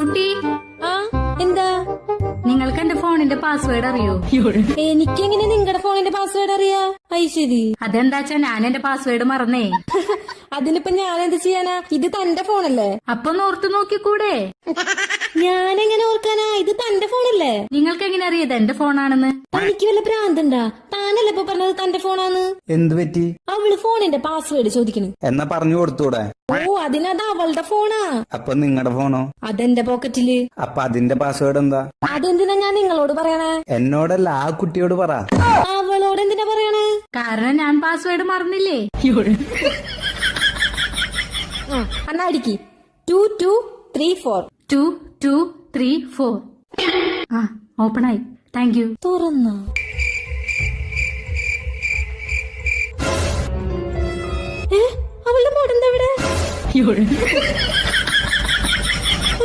കുട്ടി ആ എന്താ? നിങ്ങൾക്ക് എന്റെ ഫോണിന്റെ പാസ്വേഡ് അറിയോ? എനിക്കെങ്ങനെ നിങ്ങളുടെ ഫോണിന്റെ പാസ്വേഡ് അറിയാ? ശരി. അതെന്താച്ചാ ഞാൻ എന്റെ പാസ്വേഡ് മറന്നേ. അതിനിപ്പോ ഞാൻ എന്ത് ചെയ്യാനാ? ഇത് തന്റെ ഫോണല്ലേ? അപ്പൊ ഓർത്തു നോക്കിക്കൂടെ? ഞാനെങ്ങനെ ഓർക്കാനാ? ഇത് തന്റെ ഫോണല്ലേ? നിങ്ങൾക്ക് എങ്ങനെ അറിയത് എന്റെ ഫോണാണെന്ന്? തനിക്ക് വല്ല ഭ്രാന്തണ്ടാ? താനല്ലേ ഇപ്പൊ പറഞ്ഞത് തന്റെ ഫോണാന്ന്? എന്ത് പറ്റി? അവള് ഫോണിന്റെ പാസ്വേഡ് ചോദിക്കണു. എന്നാ പറഞ്ഞു കൊടുത്തൂടെ? ഓ, അതിനത് അവളുടെ ഫോണാ. അപ്പൊ നിങ്ങളുടെ ഫോണോ? അതെന്റെ പോക്കറ്റില്. അപ്പൊ അതിന്റെ പാസ്വേഡ് എന്താ? അതെന്തിനാ ഞാൻ നിങ്ങളോട് പറയണേ? എന്നോടല്ല, ആ കുട്ടിയോട് പറ. അവളോട് എന്തിനാ പറയണേ? കാരണം ഞാൻ പാസ്വേഡ് മറന്നില്ലേ. എന്നാ അടിക്ക്. 2234 2234. ആ, ഓപ്പൺ ആയി. Thank you. തുറന്ന അവളുടെ മോഡെന്താ ഇവിടെ?